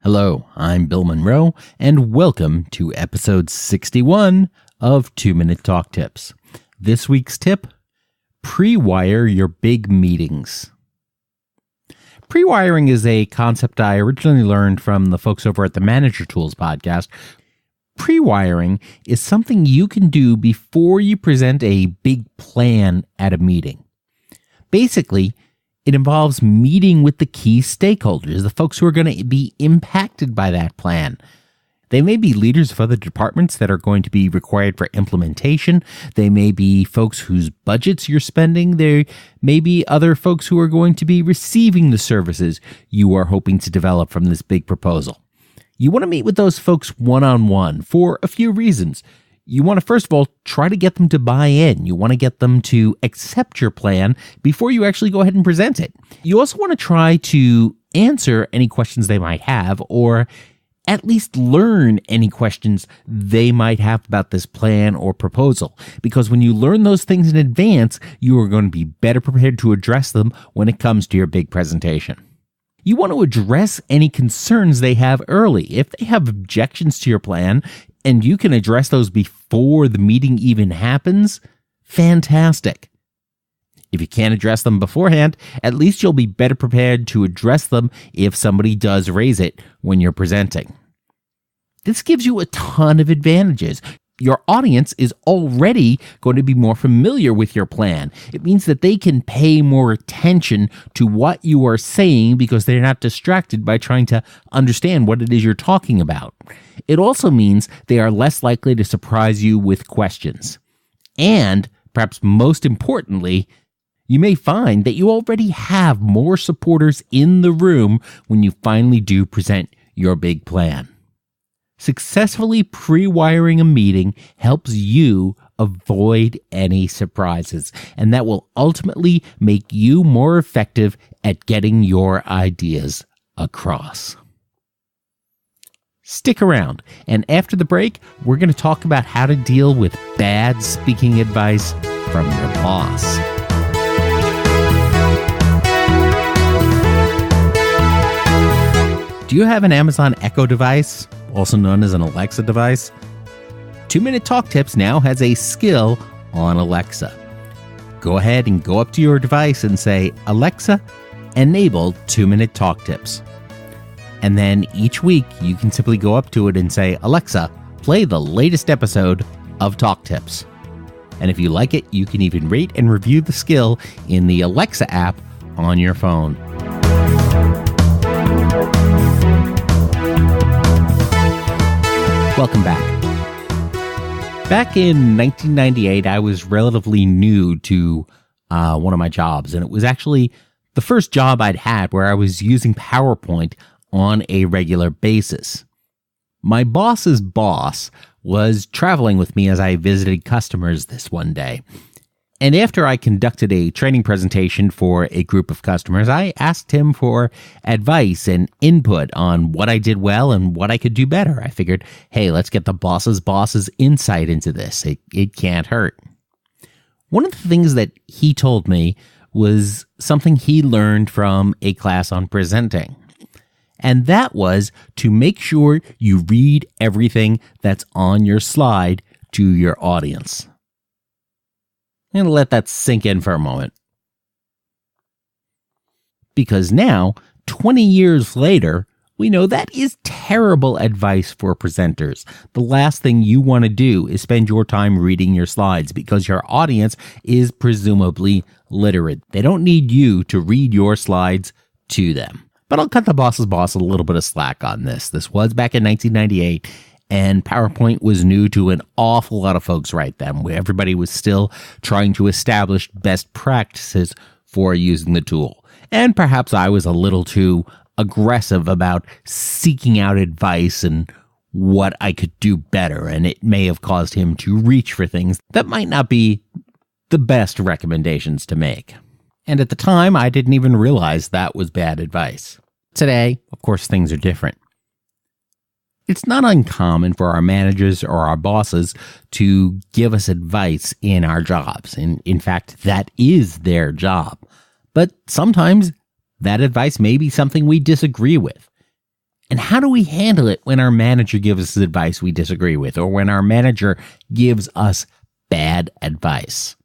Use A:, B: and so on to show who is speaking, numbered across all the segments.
A: Hello, I'm Bill Monroe, and welcome to episode 61 of 2-Minute Talk Tips. This week's tip, Prewire your big meetings. Prewiring is a concept I originally learned from the folks over at the Manager Tools podcast. Prewiring is something you can do before you present a big plan at a meeting. Basically, it involves meeting with the key stakeholders, the folks who are going to be impacted by that plan. They may be leaders of other departments that are going to be required for implementation. They may be folks whose budgets you're spending. There may be other folks who are going to be receiving the services you are hoping to develop from this big proposal. You want to meet with those folks one-on-one for a few reasons. You want to, first of all, try to get them to buy in. You want to get them to accept your plan before you actually go ahead and present it. You also want to try to answer any questions they might have, or at least learn any questions they might have about this plan or proposal. Because when you learn those things in advance, you are going to be better prepared to address them when it comes to your big presentation. You want to address any concerns they have early. If they have objections to your plan and you can address those before the meeting even happens, fantastic. If you can't address them beforehand, at least you'll be better prepared to address them if somebody does raise it when you're presenting. This gives you a ton of advantages. Your audience is already going to be more familiar with your plan. It means that they can pay more attention to what you are saying because they're not distracted by trying to understand what it is you're talking about. It also means they are less likely to surprise you with questions. And, perhaps most importantly, you may find that you already have more supporters in the room when you finally do present your big plan. Successfully pre-wiring a meeting helps you avoid any surprises, and that will ultimately make you more effective at getting your ideas across. Stick around, and after the break, we're going to talk about how to deal with bad speaking advice from your boss. Do you have an Amazon Echo device, also known as an Alexa device? 2-Minute Talk Tips now has a skill on Alexa. Go ahead and go up to your device and say, Alexa, enable 2-Minute Talk Tips. And then each week you can simply go up to it and say, Alexa, play the latest episode of Talk Tips. And if you like it, you can even rate and review the skill in the Alexa app on your phone. Welcome back. Back in 1998, I was relatively new to one of my jobs, and it was actually the first job I'd had where I was using PowerPoint on a regular basis. My boss's boss was traveling with me as I visited customers this one day. And after I conducted a training presentation for a group of customers, I asked him for advice and input on what I did well and what I could do better. I figured, hey, let's get the boss's insight into this. It can't hurt. One of the things that he told me was something he learned from a class on presenting. And that was to make sure you read everything that's on your slide to your audience. I'm going to let that sink in for a moment. Because now, 20 years later, we know that is terrible advice for presenters. The last thing you want to do is spend your time reading your slides because your audience is presumably literate. They don't need you to read your slides to them. But I'll cut the boss's boss a little bit of slack on this. This was back in 1998. And PowerPoint was new to an awful lot of folks right then, where everybody was still trying to establish best practices for using the tool. And perhaps I was a little too aggressive about seeking out advice and what I could do better, and it may have caused him to reach for things that might not be the best recommendations to make. And at the time, I didn't even realize that was bad advice. Today, of course, things are different. It's not uncommon for our managers or our bosses to give us advice in our jobs. And in fact, that is their job. But sometimes that advice may be something we disagree with. And how do we handle it when our manager gives us advice we disagree with, or when our manager gives us bad advice?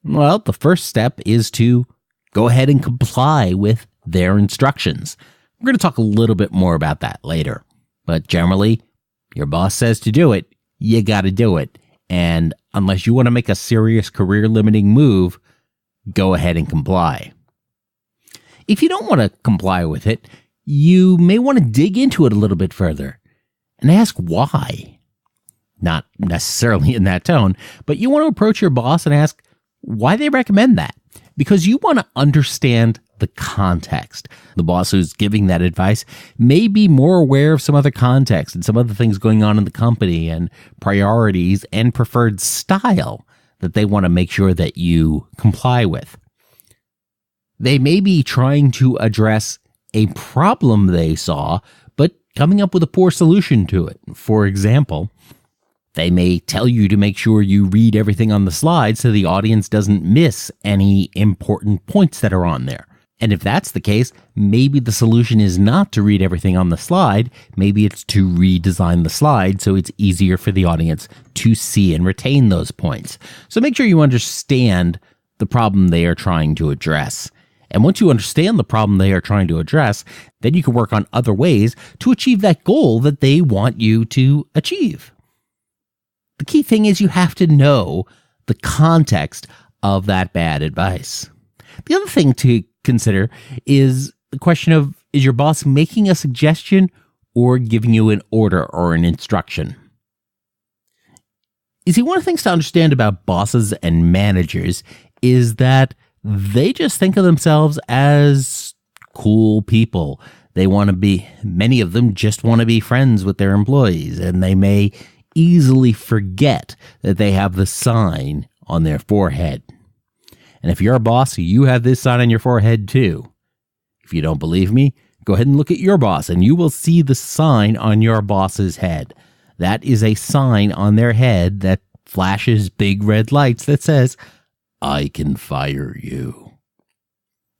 A: Well, the first step is to go ahead and comply with their instructions. We're going to talk a little bit more about that later. But generally, your boss says to do it, you got to do it. And unless you want to make a serious career-limiting move, go ahead and comply. If you don't want to comply with it, you may want to dig into it a little bit further and ask why. Not necessarily in that tone, but you want to approach your boss and ask why they recommend that, because you want to understand the context. The boss who's giving that advice may be more aware of some other context and some other things going on in the company and priorities and preferred style that they want to make sure that you comply with. They may be trying to address a problem they saw, but coming up with a poor solution to it. For example, they may tell you to make sure you read everything on the slide so the audience doesn't miss any important points that are on there. And if that's the case, maybe the solution is not to read everything on the slide. Maybe it's to redesign the slide so it's easier for the audience to see and retain those points. So make sure you understand the problem they are trying to address. And once you understand the problem they are trying to address, then you can work on other ways to achieve that goal that they want you to achieve. The key thing is you have to know the context of that bad advice. The other thing to consider is the question of, is your boss making a suggestion or giving you an order or an instruction? You see, one of the things to understand about bosses and managers is that they just think of themselves as cool people. Many of them just want to be friends with their employees, and they may easily forget that they have the sign on their forehead. And if you're a boss, you have this sign on your forehead too. If you don't believe me, go ahead and look at your boss and you will see the sign on your boss's head. That is a sign on their head that flashes big red lights that says, "I can fire you."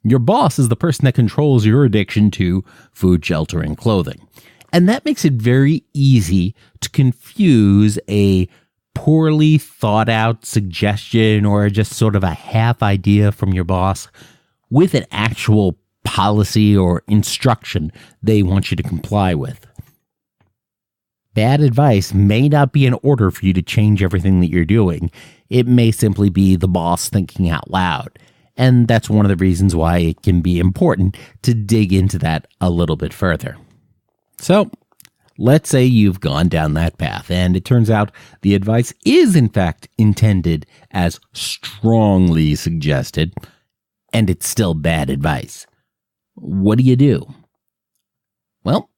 A: Your boss is the person that controls your addiction to food, shelter, and clothing. And that makes it very easy to confuse a poorly thought out suggestion or just sort of a half idea from your boss with an actual policy or instruction they want you to comply with. Bad advice may not be an order for you to change everything that you're doing. It may simply be the boss thinking out loud. And that's one of the reasons why it can be important to dig into that a little bit further. So, let's say you've gone down that path and it turns out the advice is in fact intended as strongly suggested and it's still bad advice. What do? Well,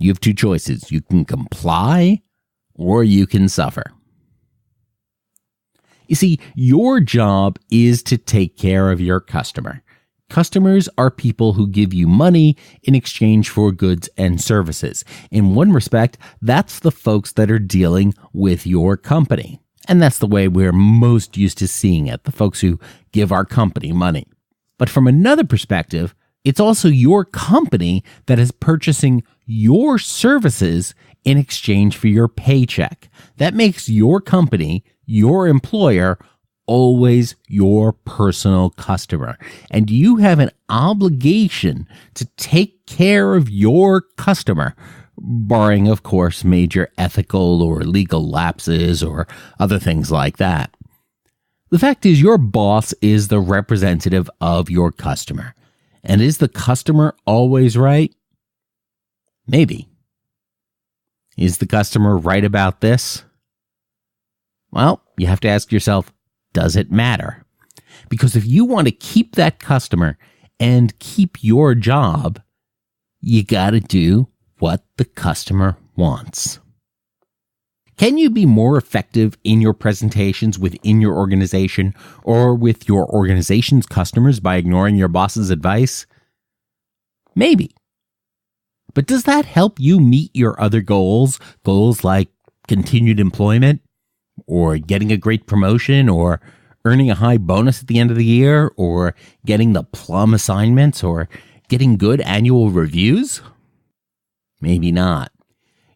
A: you have two choices. You can comply or you can suffer. You see, your job is to take care of your customer. Customers are people who give you money in exchange for goods and services. In one respect, that's the folks that are dealing with your company. And that's the way we're most used to seeing it, the folks who give our company money. But from another perspective, it's also your company that is purchasing your services in exchange for your paycheck. That makes your company, your employer, always your personal customer. And you have an obligation to take care of your customer, barring, of course, major ethical or legal lapses or other things like that. The fact is, your boss is the representative of your customer. And is the customer always right? Maybe. Is the customer right about this? Well, you have to ask yourself, does it matter? Because if you want to keep that customer and keep your job, you got to do what the customer wants. Can you be more effective in your presentations within your organization or with your organization's customers by ignoring your boss's advice? Maybe. But does that help you meet your other goals? Goals like continued employment or getting a great promotion or earning a high bonus at the end of the year or getting the plum assignments or getting good annual reviews? Maybe not.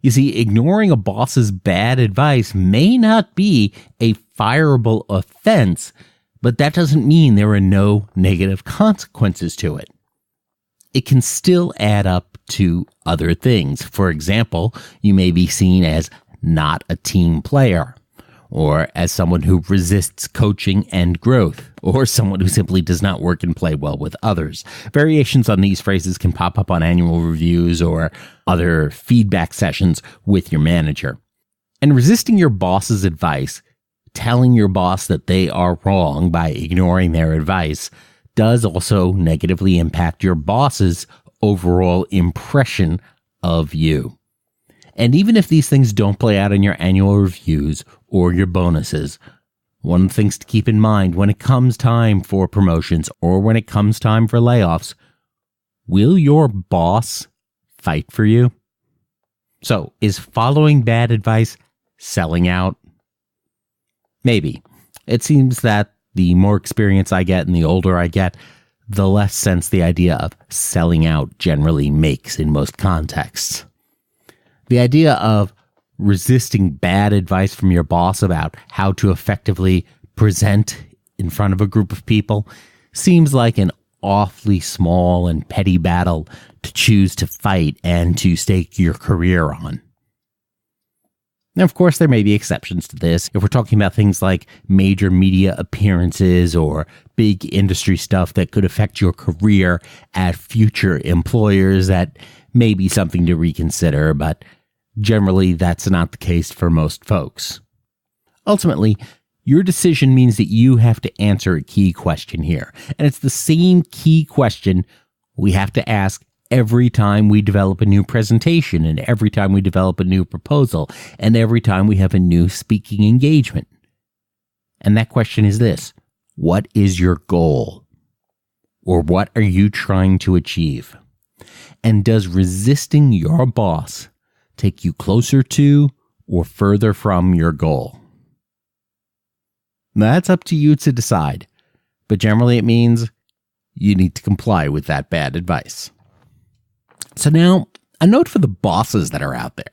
A: You see, ignoring a boss's bad advice may not be a fireable offense, but that doesn't mean there are no negative consequences to it. It can still add up to other things. For example, you may be seen as not a team player, or as someone who resists coaching and growth, or someone who simply does not work and play well with others. Variations on these phrases can pop up on annual reviews or other feedback sessions with your manager. And resisting your boss's advice, telling your boss that they are wrong by ignoring their advice, does also negatively impact your boss's overall impression of you. And even if these things don't play out in your annual reviews or your bonuses, one of the things to keep in mind when it comes time for promotions or when it comes time for layoffs, will your boss fight for you? So, is following bad advice selling out? Maybe. It seems that the more experience I get and the older I get, the less sense the idea of selling out generally makes in most contexts. The idea of resisting bad advice from your boss about how to effectively present in front of a group of people seems like an awfully small and petty battle to choose to fight and to stake your career on. Now, of course, there may be exceptions to this. If we're talking about things like major media appearances or big industry stuff that could affect your career at future employers, that may be something to reconsider, but generally, that's not the case for most folks. Ultimately, your decision means that you have to answer a key question here. And it's the same key question we have to ask every time we develop a new presentation, and every time we develop a new proposal, and every time we have a new speaking engagement. And that question is this: what is your goal? Or what are you trying to achieve? And does resisting your boss take you closer to or further from your goal? That's up to you to decide, but generally it means you need to comply with that bad advice. So now, a note for the bosses that are out there,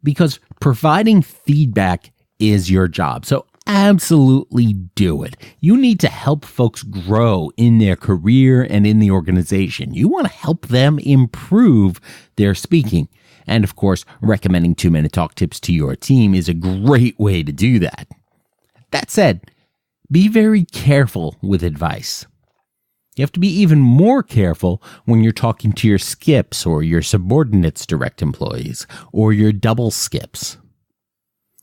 A: because providing feedback is your job, so absolutely do it. You need to help folks grow in their career and in the organization. You want to help them improve their speaking. And of course, recommending 2-minute talk tips to your team is a great way to do that. That said, be very careful with advice. You have to be even more careful when you're talking to your skips or your subordinates' direct employees or your double skips.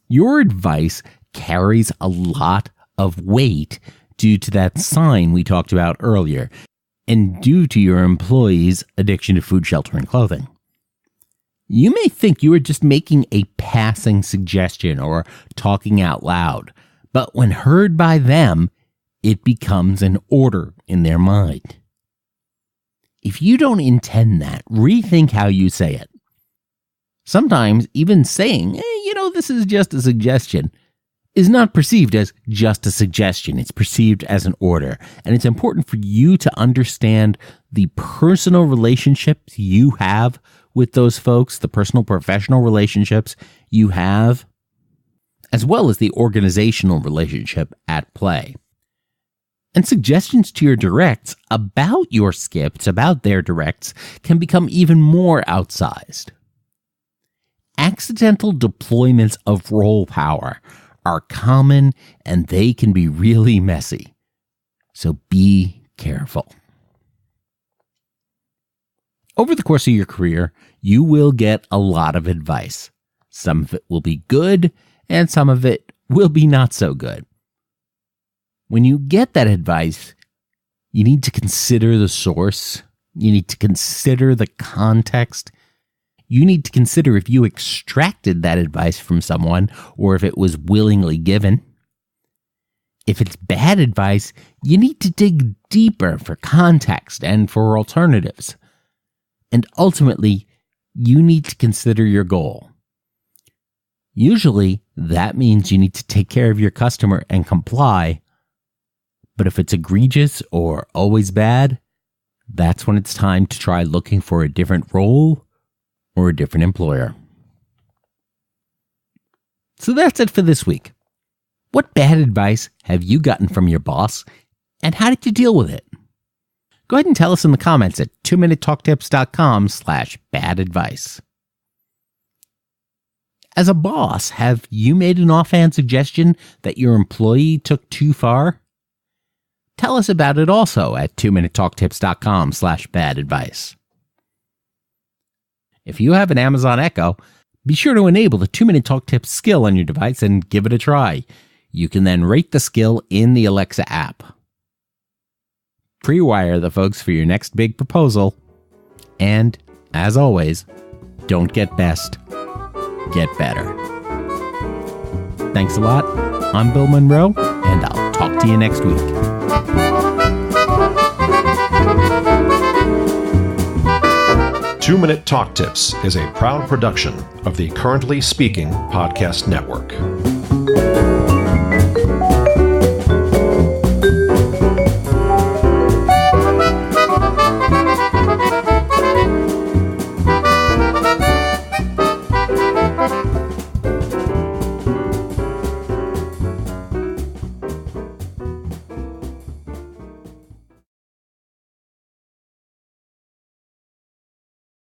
A: Your advice carries a lot of weight due to that sign we talked about earlier and due to your employees' addiction to food, shelter, and clothing. You may think you are just making a passing suggestion or talking out loud, but when heard by them, it becomes an order in their mind. If you don't intend that, rethink how you say it. Sometimes even saying, this is just a suggestion, is not perceived as just a suggestion. It's perceived as an order. And it's important for you to understand the personal relationships you have with those folks, the personal professional relationships you have, as well as the organizational relationship at play. And suggestions to your directs about your skips, about their directs, can become even more outsized. Accidental deployments of role power are common and they can be really messy. So be careful. Over the course of your career, you will get a lot of advice. Some of it will be good and some of it will be not so good. When you get that advice, you need to consider the source. You need to consider the context. You need to consider if you extracted that advice from someone or if it was willingly given. If it's bad advice, you need to dig deeper for context and for alternatives. And ultimately, you need to consider your goal. Usually, that means you need to take care of your customer and comply. But if it's egregious or always bad, that's when it's time to try looking for a different role or a different employer. So that's it for this week. What bad advice have you gotten from your boss, and how did you deal with it? Go ahead and tell us in the comments at 2minutetalktips.com/bad advice. As a boss, have you made an offhand suggestion that your employee took too far? Tell us about it also at 2minutetalktips.com/bad advice. If you have an Amazon Echo, be sure to enable the 2-Minute Talk Tips skill on your device and give it a try. You can then rate the skill in the Alexa app. Prewire the folks for your next big proposal. And, as always, don't get best, get better. Thanks a lot. I'm Bill Monroe, and I'll talk to you next week.
B: Two-Minute Talk Tips is a proud production of the Currently Speaking Podcast Network.